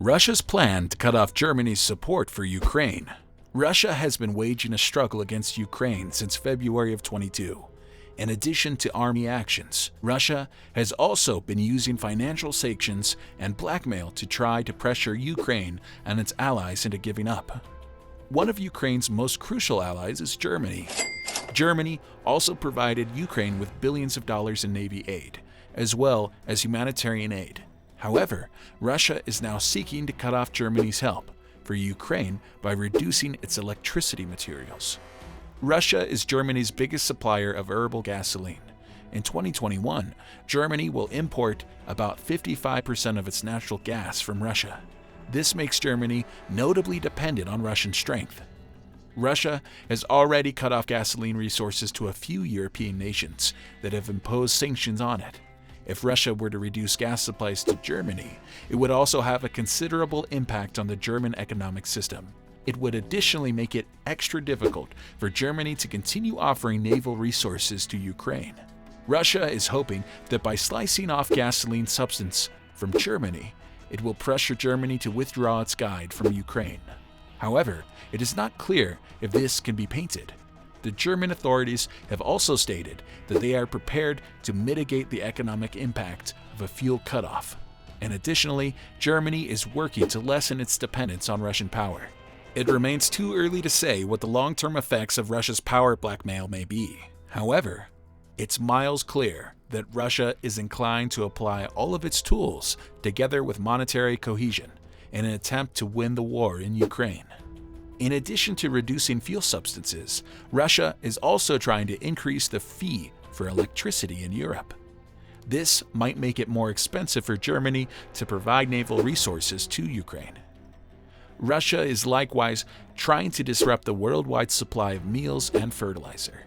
Russia's plan to cut off Germany's support for Ukraine. Russia has been waging a struggle against Ukraine since February of 22. In addition to army actions, Russia has also been using financial sanctions and blackmail to try to pressure Ukraine and its allies into giving up. One of Ukraine's most crucial allies is Germany. Germany also provided Ukraine with billions of dollars in Navy aid, as well as humanitarian aid. However, Russia is now seeking to cut off Germany's help for Ukraine by reducing its electricity materials. Russia is Germany's biggest supplier of herbal gasoline. In 2021, Germany will import about 55% of its natural gas from Russia. This makes Germany notably dependent on Russian strength. Russia has already cut off gasoline resources to a few European nations that have imposed sanctions on it. If Russia were to reduce gas supplies to Germany, it would also have a considerable impact on the German economic system. It would additionally make it extra difficult for Germany to continue offering naval resources to Ukraine. Russia is hoping that by slicing off gasoline substance from Germany, it will pressure Germany to withdraw its guide from Ukraine. However, it is not clear if this can be painted. The German authorities have also stated that they are prepared to mitigate the economic impact of a fuel cutoff. And additionally, Germany is working to lessen its dependence on Russian power. It remains too early to say what the long-term effects of Russia's power blackmail may be. However, it's miles clear that Russia is inclined to apply all of its tools together with monetary cohesion in an attempt to win the war in Ukraine. In addition to reducing fuel substances, Russia is also trying to increase the fee for electricity in Europe. This might make it more expensive for Germany to provide naval resources to Ukraine. Russia is likewise trying to disrupt the worldwide supply of meals and fertilizer.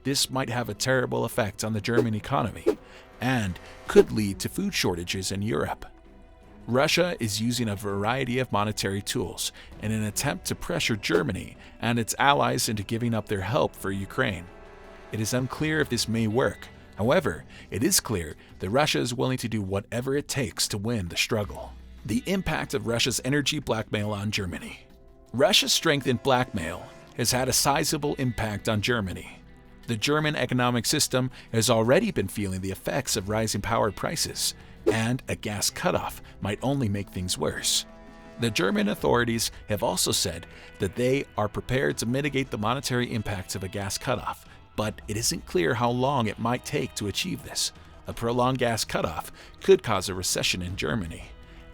This might have a terrible effect on the German economy and could lead to food shortages in Europe. Russia is using a variety of monetary tools in an attempt to pressure Germany and its allies into giving up their help for Ukraine. It is unclear if this may work. However, it is clear that Russia is willing to do whatever it takes to win the struggle. The impact of Russia's energy blackmail on Germany. Russia's strength in blackmail has had a sizable impact on Germany. The German economic system has already been feeling the effects of rising power prices, and a gas cutoff might only make things worse. The German authorities have also said that they are prepared to mitigate the monetary impacts of a gas cutoff, but it isn't clear how long it might take to achieve this. A prolonged gas cutoff could cause a recession in Germany,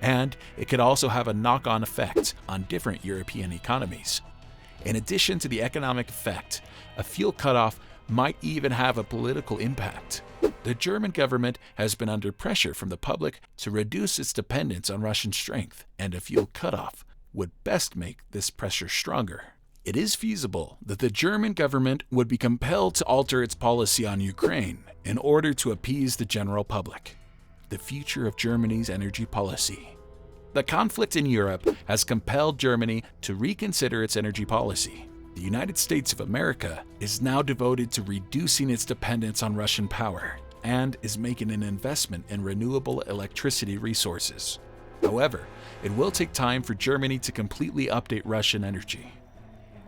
and it could also have a knock-on effect on different European economies. In addition to the economic effect, a fuel cutoff might even have a political impact. The German government has been under pressure from the public to reduce its dependence on Russian strength, and a fuel cutoff would best make this pressure stronger. It is feasible that the German government would be compelled to alter its policy on Ukraine in order to appease the general public. The future of Germany's energy policy. The conflict in Europe has compelled Germany to reconsider its energy policy. The United States of America is now devoted to reducing its dependence on Russian power and is making an investment in renewable electricity resources. However, it will take time for Germany to completely update Russian energy.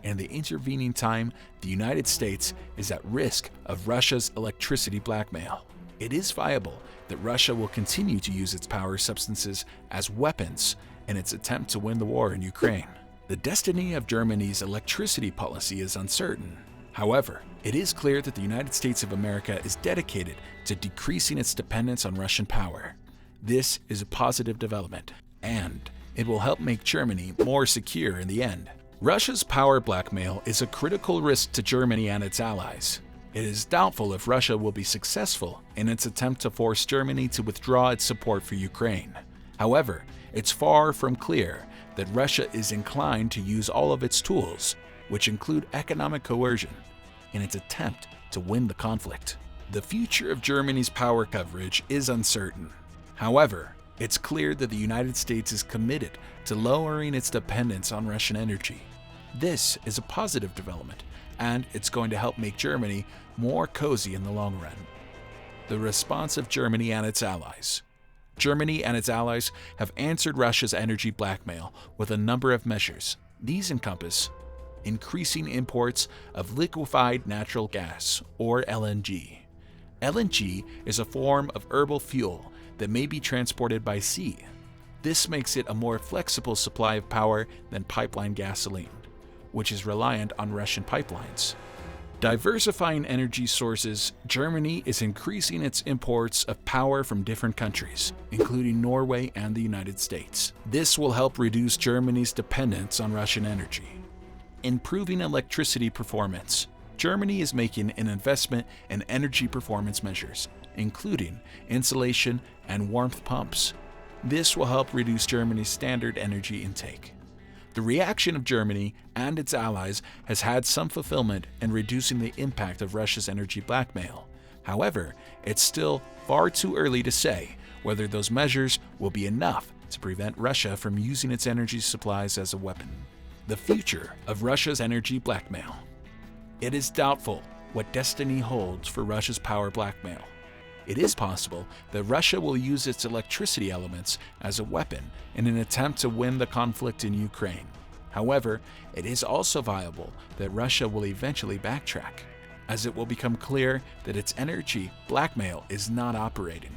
In the intervening time, the United States is at risk of Russia's electricity blackmail. It is viable that Russia will continue to use its power substances as weapons in its attempt to win the war in Ukraine. The destiny of Germany's electricity policy is uncertain. However, it is clear that the United States of America is dedicated to decreasing its dependence on Russian power. This is a positive development, and it will help make Germany more secure in the end. Russia's power blackmail is a critical risk to Germany and its allies. It is doubtful if Russia will be successful in its attempt to force Germany to withdraw its support for Ukraine. However, it's far from clear that Russia is inclined to use all of its tools, which include economic coercion, in its attempt to win the conflict. The future of Germany's power coverage is uncertain. However, it's clear that the United States is committed to lowering its dependence on Russian energy. This is a positive development, and it's going to help make Germany more cozy in the long run. The response of Germany and its allies. Germany and its allies have answered Russia's energy blackmail with a number of measures. These encompass increasing imports of liquefied natural gas, or LNG. LNG is a form of herbal fuel that may be transported by sea. This makes it a more flexible supply of power than pipeline gasoline, which is reliant on Russian pipelines. Diversifying energy sources, Germany is increasing its imports of power from different countries, including Norway and the United States. This will help reduce Germany's dependence on Russian energy. Improving electricity performance, Germany is making an investment in energy performance measures, including insulation and warmth pumps. This will help reduce Germany's standard energy intake. The reaction of Germany and its allies has had some fulfillment in reducing the impact of Russia's energy blackmail. However, it's still far too early to say whether those measures will be enough to prevent Russia from using its energy supplies as a weapon. The future of Russia's energy blackmail. It is doubtful what destiny holds for Russia's power blackmail. It is possible that Russia will use its electricity elements as a weapon in an attempt to win the conflict in Ukraine. However, it is also viable that Russia will eventually backtrack, as it will become clear that its energy blackmail is not operating.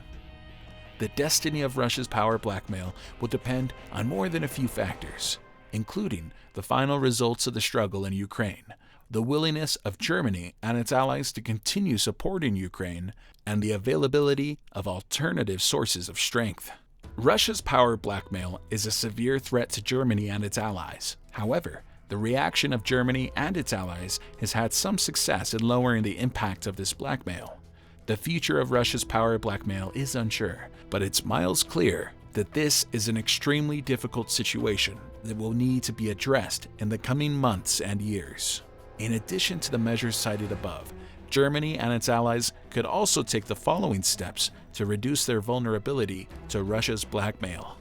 The destiny of Russia's power blackmail will depend on more than a few factors, including the final results of the struggle in Ukraine, the willingness of Germany and its allies to continue supporting Ukraine, and the availability of alternative sources of strength. Russia's power blackmail is a severe threat to Germany and its allies. However, the reaction of Germany and its allies has had some success in lowering the impact of this blackmail. The future of Russia's power blackmail is unsure, but it's miles clear that this is an extremely difficult situation that will need to be addressed in the coming months and years. In addition to the measures cited above, Germany and its allies could also take the following steps to reduce their vulnerability to Russia's blackmail.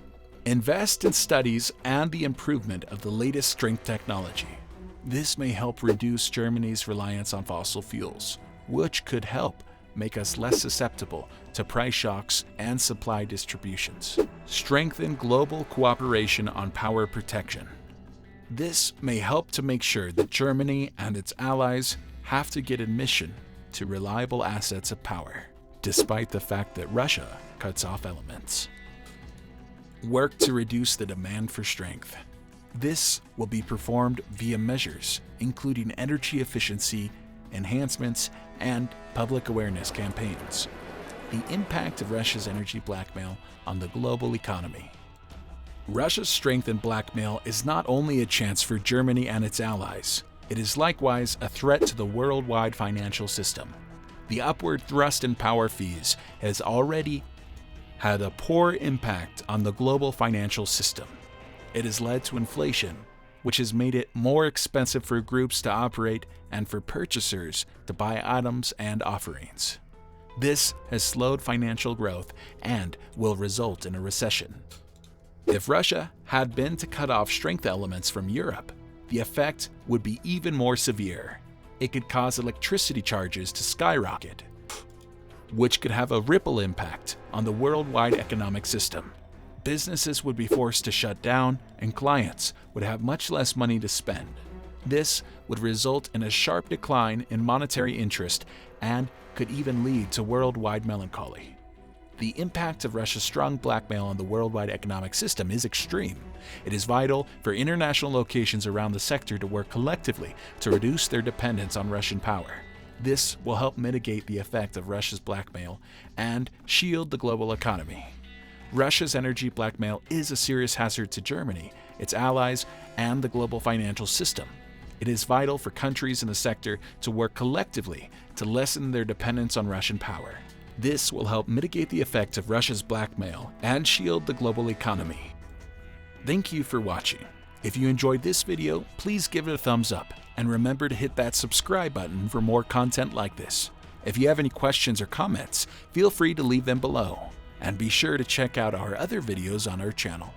Invest in studies and the improvement of the latest strength technology. This may help reduce Germany's reliance on fossil fuels, which could help make us less susceptible to price shocks and supply distributions. Strengthen global cooperation on power protection. This may help to make sure that Germany and its allies have to get admission to reliable assets of power, despite the fact that Russia cuts off elements. Work to reduce the demand for strength. This will be performed via measures including energy efficiency, enhancements, and public awareness campaigns. The impact of Russia's energy blackmail on the global economy. Russia's strength in blackmail is not only a chance for Germany and its allies, it is likewise a threat to the worldwide financial system. The upward thrust in power fees has already had a poor impact on the global financial system. It has led to inflation, which has made it more expensive for groups to operate and for purchasers to buy items and offerings. This has slowed financial growth and will result in a recession. If Russia had been to cut off strength elements from Europe, the effect would be even more severe. It could cause electricity charges to skyrocket, which could have a ripple impact on the worldwide economic system. Businesses would be forced to shut down, and clients would have much less money to spend. This would result in a sharp decline in monetary interest and could even lead to worldwide melancholy. The impact of Russia's strong blackmail on the worldwide economic system is extreme. It is vital for international locations around the sector to work collectively to reduce their dependence on Russian power. This will help mitigate the effect of Russia's blackmail and shield the global economy. Russia's energy blackmail is a serious hazard to Germany, its allies, and the global financial system. It is vital for countries in the sector to work collectively to lessen their dependence on Russian power. This will help mitigate the effect of Russia's blackmail and shield the global economy. Thank you for watching. If you enjoyed this video, please give it a thumbs up and remember to hit that subscribe button for more content like this. If you have any questions or comments, feel free to leave them below. And be sure to check out our other videos on our channel.